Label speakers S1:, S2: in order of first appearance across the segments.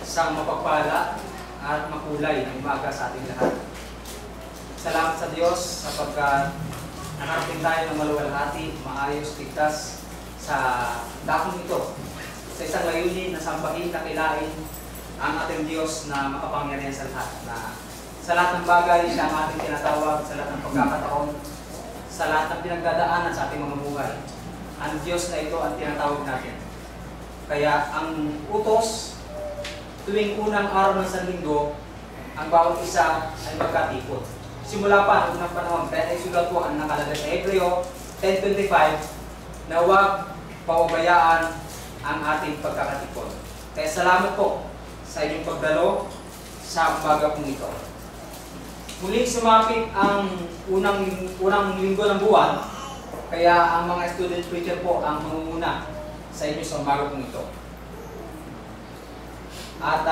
S1: Isang mapagpala at makulay na umaga sa ating lahat. Salamat sa Diyos sapagkat nakarating tayo ng maluwalhati, maayos, ligtas sa dakong ito. Sa isang layunin na sambahin, kakilain ang ating Diyos na makapangyarihan sa lahat. Na sa lahat ng bagay, siya ang ating tinatawag, sa lahat ng pagkakataon, sa lahat ng pinagdadaanan sa ating mga buhay. Ang Diyos na ito ang tinatawag natin. Kaya ang utos, tuwing unang araw ng Sanlinggo, ang bawat isa ay magkatipon. Simula pa noong unang panahon, kaya isulat po ang nakalagay sa Hebreo 10:25 na huwag pababayaan ang ating pagkakatipon. Kaya salamat po sa inyong pagdalo sa umaga pong ito. Muling sumapit ang unang linggo ng buwan, kaya ang mga student preacher po ang mangunguna sa inyo sa umaga pong ito. At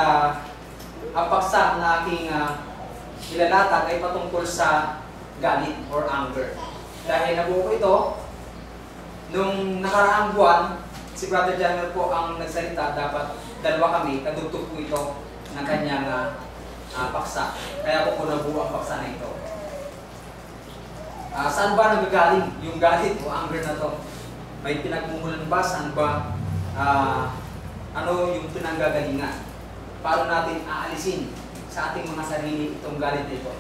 S1: ang paksa na aking ilalatag ay patungkol sa galit or anger. Dahil nabuo ito, nung nakaraang buwan, si Brother Janel po ang nagsalita, dapat dalawa kami, kadugtog po ito ng kanyang paksa. Kaya po nabuo ang paksa na ito. Saan ba nagagaling yung galit o anger na to? May pinagmumulan ba? Saan ba? Ano yung pinanggagalingan? Paano natin aalisin sa ating mga sarili itong galit na ito?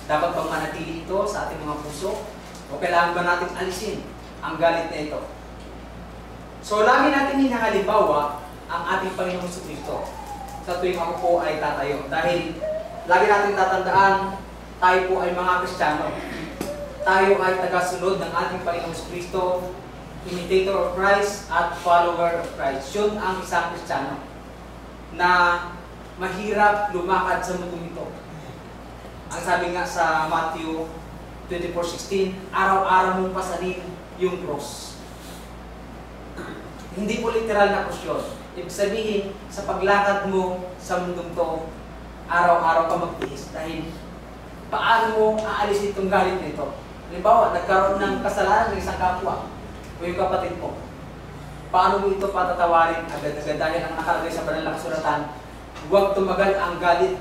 S1: Dapat bang manatili ito sa ating mga puso? O kailangan ba natin alisin ang galit na ito? So, lagi natin hinahalimbawa ang ating Panginoong Jesucristo sa tuwing ako po ay tatayo. Dahil lagi natin tatandaan, tayo po ay mga Kristiyano. Tayo ay tagasunod ng ating Panginoong Jesucristo, imitator of Christ at follower of Christ. Yun ang isang Kristiyano na mahirap lumakad sa mundong ito. Ang sabi nga sa Matthew 24:16, araw-araw mong pasanin yung cross. Hindi po literal na cross yun. Ibig sabihin, sa paglakad mo sa mundong to, araw-araw ka magtiis. Dahil paano mo aalis itong galit nito? Halimbawa, nagkaroon ng kasalanan ng isang kapwa o yung kapatid mo. Paano mo ito patatawarin agad-agad? Dahil ang nakalagay sa banal na kasulatan, huwag tumagal ang galit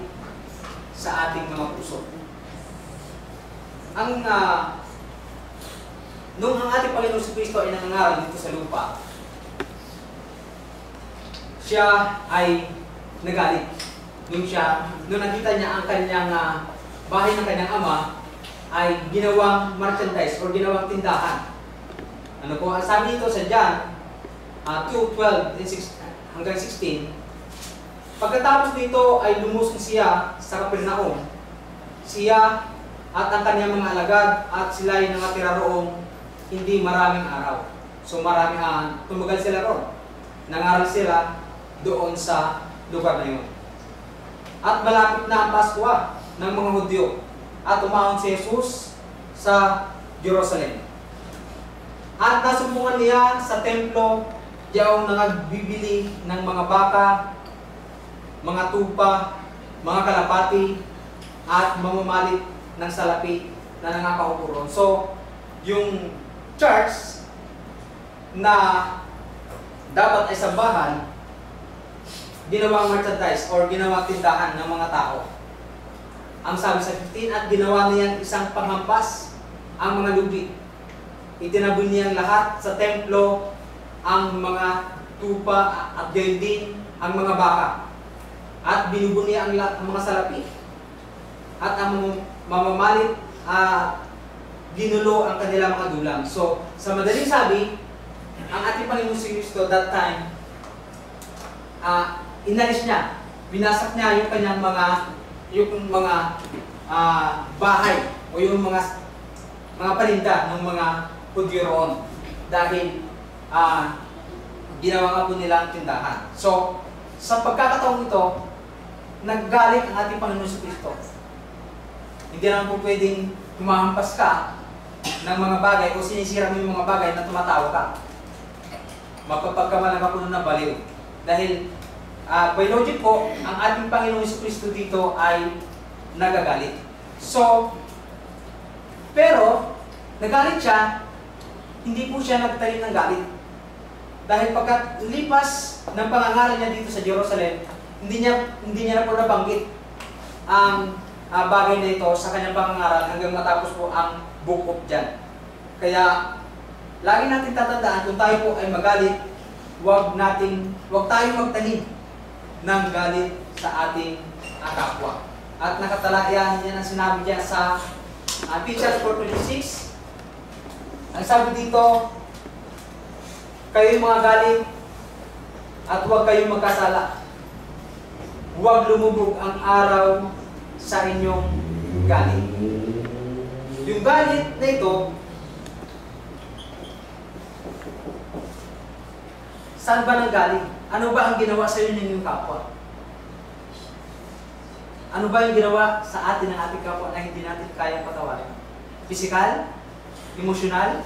S1: sa ating mga puso. Nung ang ating Panginoong Jesucristo ay nangangaral dito sa lupa, siya ay nagalit. Nung nakita niya ang kanyang bahay ng kanyang ama, ay ginawang merchandise o ginawang tindahan. Ano po? Sabi dito sa John 2:12 hanggang 16, pagkatapos nito ay lumusong siya sa Capernaum. Siya at ang kanyang mga alagad at sila ay nakatira roong hindi maraming araw. So tumagal sila roon. Nangaral sila doon sa lugar na yun. At malapit na ang Pasko ng mga Hudyo at umahon si Jesus sa Jerusalem. At nasumpungan niya sa templo yung nagbibili ng mga baka, mga tupa, mga kalapati, at mamamalit ng salapi na nangakaupuron. So, yung church na dapat ay sambahan, ginawang merchandise or ginawang tindahan ng mga tao. Ang sabi sa 15, at ginawa niyan isang panghampas ang mga lubi. Itinaboy niyang lahat sa templo ang mga tupa at gayon din ang mga baka. At binubo niya ang lahat ng mga salapi. At ang mamamalit ginulo ang kanilang mga dulang. So, sa madaling sabi, ang ating Panginoong Jesucristo that time, inalis niya, binasak niya yung kanyang mga bahay o yung mga paninda ng mga Hudyo roon dahil ginawa nga po nila ang tindahan. So, sa pagkakataong ito, naggalit ang ating Panginoon Jesucristo. Hindi naman po pwedeng humahampas ka ng mga bagay o sinisira mo yung mga bagay na tumatawa ka. Mapapagkamalang ka po ng baliw. Dahil by logic po, ang ating Panginoong Jesucristo dito ay nagagalit. So, pero, nagalit siya, hindi po siya nagtanim ng galit. Dahil pagkat lipas ng pangangaral niya dito sa Jerusalem, hindi niya na po nabanggit ang bagay na ito sa kanyang pangangaral hanggang matapos po ang Book of John. Kaya lagi natin tatandaan kung tayo po ay magalit, huwag tayong magtanim ng galit sa ating kapwa. At nakatalaya yan ang sinabi niya sa Ephesians 4:26. Ang sabi dito, kayo'y mga galit at huwag kayong magkasala. Huwag lumubog ang araw sa inyong galit. Yung galit na ito, saan ba nanggaling? Ano ba ang ginawa sa iyo ng inyong kapwa? Ano ba yung ginawa sa atin ng ating kapwa na hindi natin kayang patawarin? Physical? Emotional?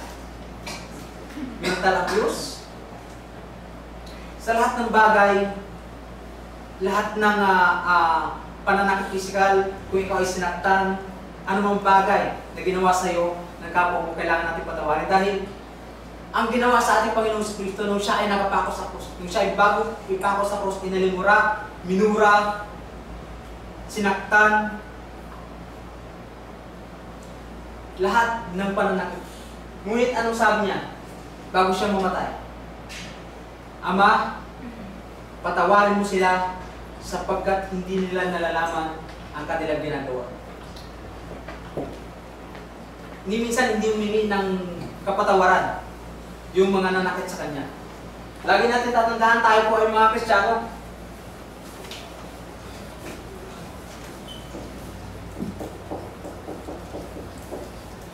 S1: Mental abuse? Sa lahat ng bagay, lahat ng pananakit physical, kung ikaw ay sinaktan, anumang bagay na ginawa sa iyo ng kapwa mo, kailangan natin patawarin. Dahil ang ginawa sa ating Panginoong Kristo nung siya ay nakapako sa krus, nung siya ay bago ipako sa krus, inalimura, minura, sinaktan, lahat ng pananakit. Ngunit anong sabi niya bago siya mamatay? Ama, patawarin mo sila sapagkat hindi nila nalalaman ang kanilang ginagawa. Ni minsan hindi humingi ng kapatawaran yung mga nanakit sa kanya. Lagi natin tatandaan, tayo po ay mga Kristiyano.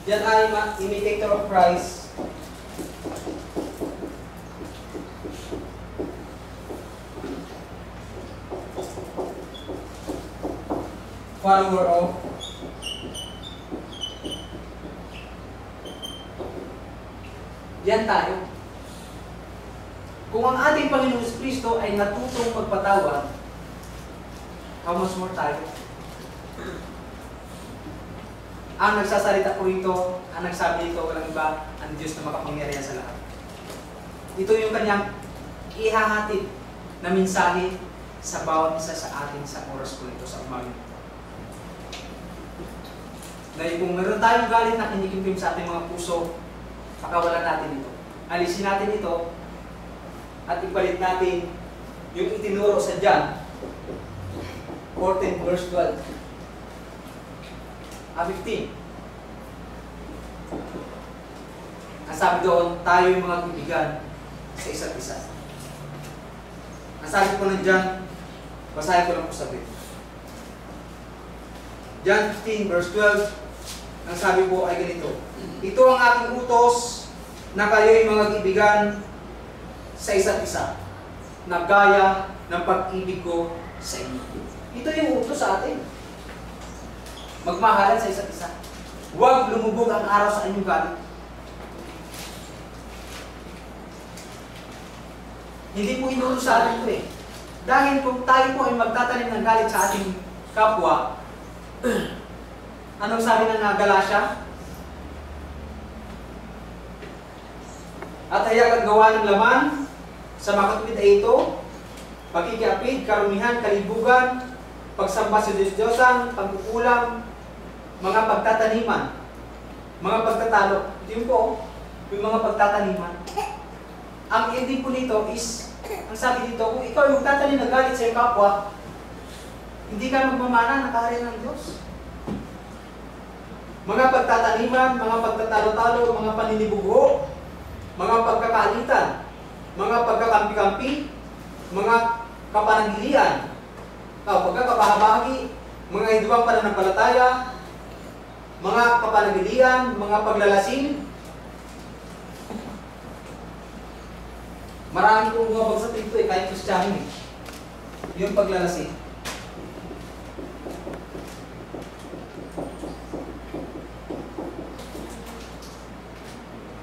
S1: Yan ay imitator of Christ. Follower of yan tayo. Kung ang ating Panginoong Kristo ay natutong magpatawad, how much more tayo? Ang nagsasalita po ito, ang nagsabi ito, walang iba, ang Diyos na makapangyarihan sa lahat. Ito yung kanyang ihahatid na mensahe sa bawat isa sa atin sa oras po ito, sa umaga. Dahil kung meron tayong galit na kinikimkim sa ating mga puso, pakawalan natin ito. Alisin natin ito at ipalit natin yung itinuro sa John 14 verse 12. 15. Ang sabi doon, tayo yung mga kaibigan sa isa't isa. Ang sabi ko ng John, basahin ko lang po sabi. John 15 verse 12, ang sabi po ay ganito, ito ang aking utos na kayo'y mga kaibigan sa isa't isa, na gaya ng pag-ibig ko sa inyo. Ito yung utos sa atin. Magmahalan sa isa't isa. Huwag lumubog ang araw sa inyong galit. Hindi po inuutos sa atin ito eh. Dahil kung tayo po ay magtatanim ng galit sa ating kapwa, anong sabi ng Galatia? At hayag ang gawa ng laman sa makatwid ay ito, pagkikiapid, karumihan, kalibugan, pagsamba sa Diyos-Diyosan, pagkukulang, mga pagtataniman, mga pagtatalo. Ito yung po, yung mga pagtataniman. Ang ending po nito is, ang sabi dito, kung ikaw yung magtatanim na galit sa iyong kapwa, hindi ka magmamana, nakahari ng Diyos. Mga pagtataniman, mga pagtatalo-talo, mga paninibugho, mga pagkakaalitan, mga pagkakampi-kampi, mga kapanagilian, pagkakapahabagi, mga hidwang pananampalataya, mga kapanagilian, mga paglalasing. Marami kong mga bagsak ito kahit Kristiyano yung paglalasing.